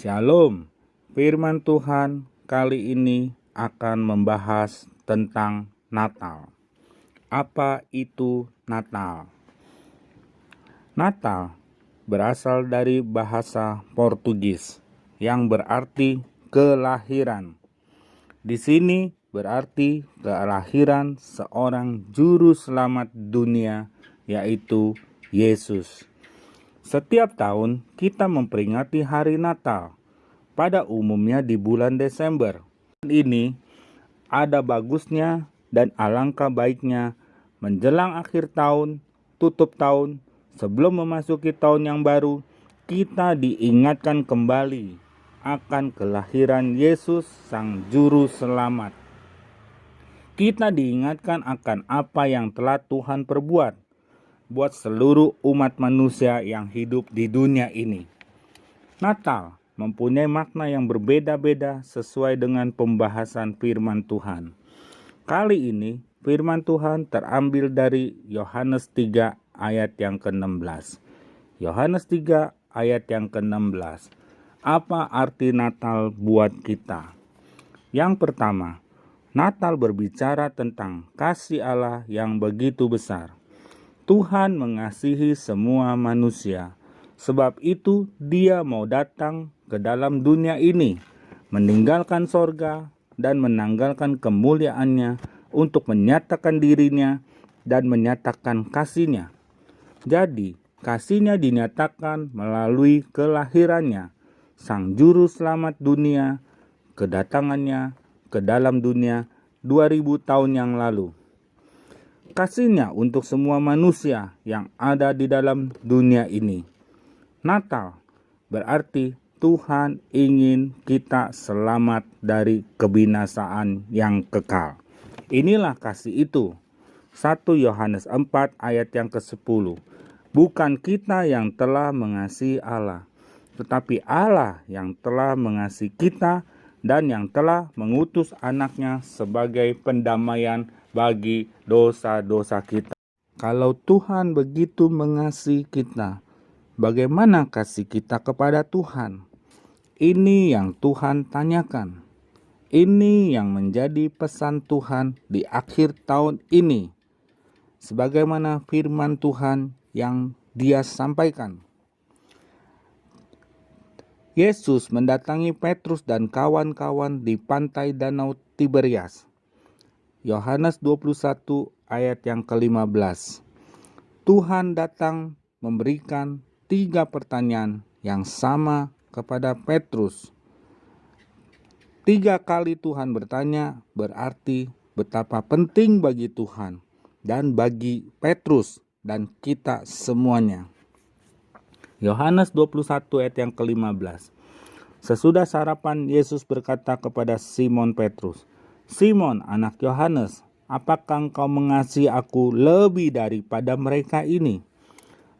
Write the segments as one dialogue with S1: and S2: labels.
S1: Shalom, firman Tuhan kali ini akan membahas tentang Natal. Apa itu Natal? Natal berasal dari bahasa Portugis yang berarti kelahiran. Di sini berarti kelahiran seorang juru selamat dunia, yaitu Yesus. Setiap tahun kita memperingati hari Natal, pada umumnya di bulan Desember. Ini ada bagusnya dan alangkah baiknya menjelang akhir tahun, tutup tahun, sebelum memasuki tahun yang baru, kita diingatkan kembali akan kelahiran Yesus Sang Juru Selamat. Kita diingatkan akan apa yang telah Tuhan perbuat buat seluruh umat manusia yang hidup di dunia ini. Natal mempunyai makna yang berbeda-beda sesuai dengan pembahasan firman Tuhan. Kali ini firman Tuhan terambil dari Yohanes 3 ayat yang ke-16. Yohanes 3 ayat yang ke-16. Apa arti Natal buat kita? Yang pertama, Natal berbicara tentang kasih Allah yang begitu besar. Tuhan mengasihi semua manusia. Sebab itu Dia mau datang ke dalam dunia ini, meninggalkan sorga dan menanggalkan kemuliaannya untuk menyatakan dirinya dan menyatakan kasihnya. Jadi kasihnya dinyatakan melalui kelahirannya, Sang Juru Selamat dunia, kedatangannya ke dalam dunia 2000 tahun yang lalu. Kasihnya untuk semua manusia yang ada di dalam dunia ini. Natal berarti Tuhan ingin kita selamat dari kebinasaan yang kekal. Inilah kasih itu. 1 Yohanes 4 ayat yang ke-10. Bukan kita yang telah mengasihi Allah, tetapi Allah yang telah mengasihi kita dan yang telah mengutus anaknya sebagai pendamaian bagi dosa-dosa kita. Kalau Tuhan begitu mengasihi kita, bagaimana kasih kita kepada Tuhan? Ini yang Tuhan tanyakan. Ini yang menjadi pesan Tuhan di akhir tahun ini. Sebagaimana firman Tuhan yang Dia sampaikan. Yesus mendatangi Petrus dan kawan-kawan di pantai Danau Tiberias. Yohanes 21 ayat yang ke-15. Tuhan datang memberikan 3 pertanyaan yang sama kepada Petrus. 3 kali Tuhan bertanya berarti betapa penting bagi Tuhan dan bagi Petrus dan kita semuanya. Yohanes 21 ayat yang ke-15. Sesudah sarapan, Yesus berkata kepada Simon Petrus, "Simon, anak Yohanes, apakah engkau mengasihi aku lebih daripada mereka ini?"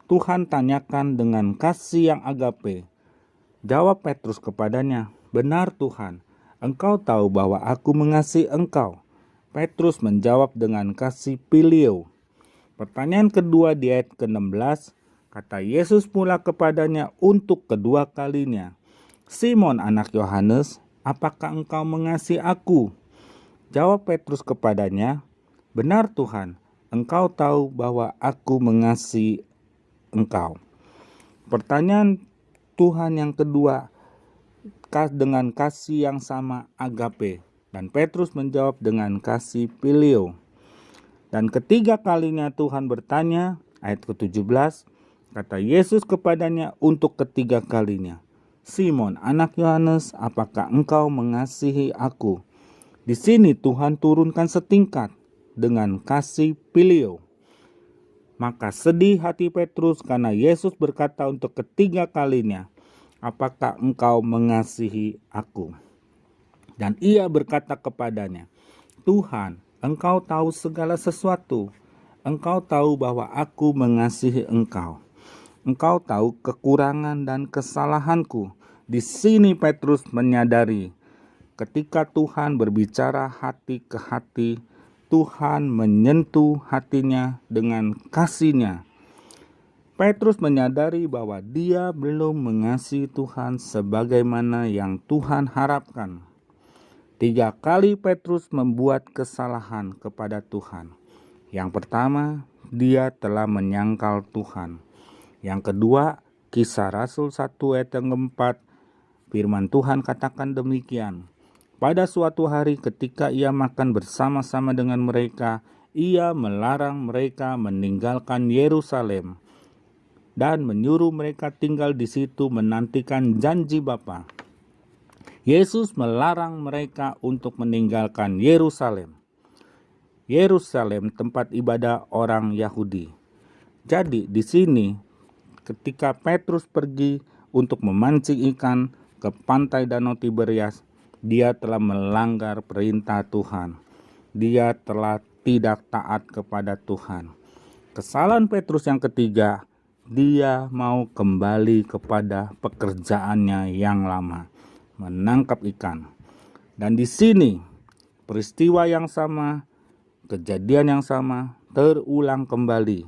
S1: Tuhan tanyakan dengan kasih yang agape. Jawab Petrus kepadanya, "Benar Tuhan, engkau tahu bahwa aku mengasihi engkau." Petrus menjawab dengan kasih Phileo. Pertanyaan kedua di ayat ke-16, kata Yesus pula kepadanya untuk kedua kalinya, "Simon anak Yohanes, apakah engkau mengasihi aku?" Jawab Petrus kepadanya, "Benar Tuhan, engkau tahu bahwa aku mengasihi engkau." Pertanyaan Tuhan yang kedua dengan kasih yang sama agape, dan Petrus menjawab dengan kasih Phileo. Dan ketiga kalinya Tuhan bertanya, ayat ke-17, kata Yesus kepadanya untuk ketiga kalinya, "Simon anak Yohanes, apakah engkau mengasihi aku?" Di sini Tuhan turunkan setingkat dengan kasih Phileo. Maka sedih hati Petrus karena Yesus berkata untuk ketiga kalinya, "Apakah engkau mengasihi aku?" Dan ia berkata kepadanya, "Tuhan, engkau tahu segala sesuatu. Engkau tahu bahwa aku mengasihi engkau. Engkau tahu kekurangan dan kesalahanku." Di sini Petrus menyadari ketika Tuhan berbicara hati ke hati, Tuhan menyentuh hatinya dengan kasih-Nya. Petrus menyadari bahwa dia belum mengasihi Tuhan sebagaimana yang Tuhan harapkan. 3 kali Petrus membuat kesalahan kepada Tuhan. Yang pertama, dia telah menyangkal Tuhan. Yang kedua, Kisah Rasul 1 ayat yang keempat, firman Tuhan katakan demikian. Pada suatu hari ketika ia makan bersama-sama dengan mereka, ia melarang mereka meninggalkan Yerusalem dan menyuruh mereka tinggal di situ menantikan janji Bapa. Yesus melarang mereka untuk meninggalkan Yerusalem. Yerusalem tempat ibadah orang Yahudi. Jadi di sini ketika Petrus pergi untuk memancing ikan ke pantai Danau Tiberias, dia telah melanggar perintah Tuhan. Dia telah tidak taat kepada Tuhan. Kesalahan Petrus yang ketiga, dia mau kembali kepada pekerjaannya yang lama, menangkap ikan. Dan di sini peristiwa yang sama, kejadian yang sama terulang kembali.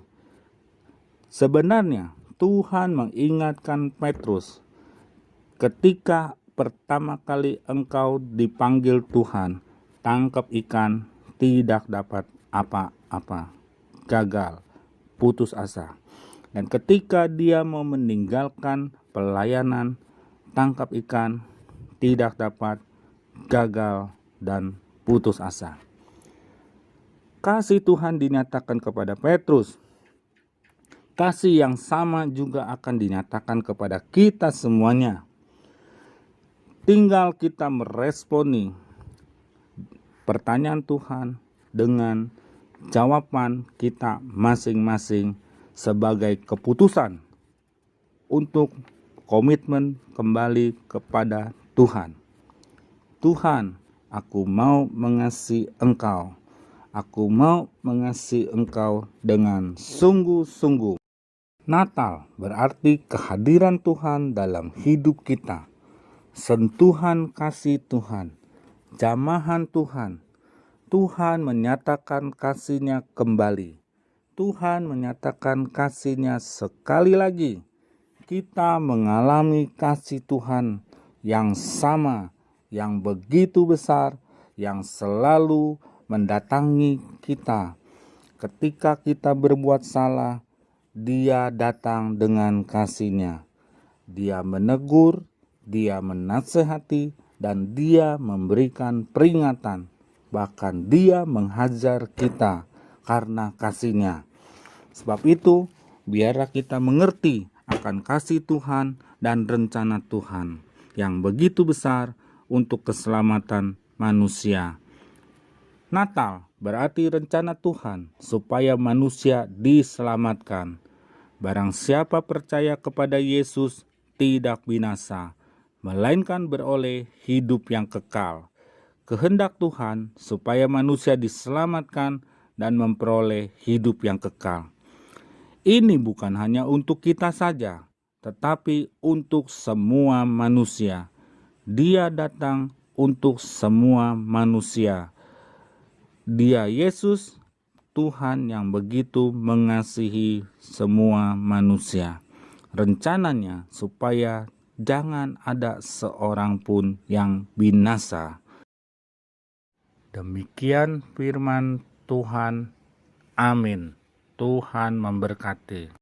S1: Sebenarnya Tuhan mengingatkan Petrus, ketika pertama kali engkau dipanggil Tuhan, tangkap ikan, tidak dapat apa-apa, gagal, putus asa. Dan ketika dia mau meninggalkan pelayanan, tangkap ikan, tidak dapat, gagal, dan putus asa. Kasih Tuhan dinyatakan kepada Petrus. Kasih yang sama juga akan dinyatakan kepada kita semuanya. Tinggal kita meresponi pertanyaan Tuhan dengan jawaban kita masing-masing sebagai keputusan untuk komitmen kembali kepada Tuhan. Tuhan, aku mau mengasihi Engkau. Aku mau mengasihi Engkau dengan sungguh-sungguh. Natal berarti kehadiran Tuhan dalam hidup kita. Sentuhan kasih Tuhan, jamahan Tuhan. Tuhan menyatakan kasih-Nya kembali. Tuhan menyatakan kasih-Nya sekali lagi. Kita mengalami kasih Tuhan yang sama, yang begitu besar, yang selalu mendatangi kita. Ketika kita berbuat salah, Dia datang dengan kasih-Nya. Dia menegur, Dia menasehati, dan Dia memberikan peringatan. Bahkan Dia menghajar kita karena kasih-Nya. Sebab itu, biarlah kita mengerti akan kasih Tuhan dan rencana Tuhan yang begitu besar untuk keselamatan manusia. Natal berarti rencana Tuhan supaya manusia diselamatkan. Barang siapa percaya kepada Yesus tidak binasa, melainkan beroleh hidup yang kekal. Kehendak Tuhan supaya manusia diselamatkan dan memperoleh hidup yang kekal. Ini bukan hanya untuk kita saja, tetapi untuk semua manusia. Dia datang untuk semua manusia. Dia Yesus, Tuhan yang begitu mengasihi semua manusia. Rencananya supaya jangan ada seorang pun yang binasa. Demikian firman Tuhan. Amin. Tuhan memberkati.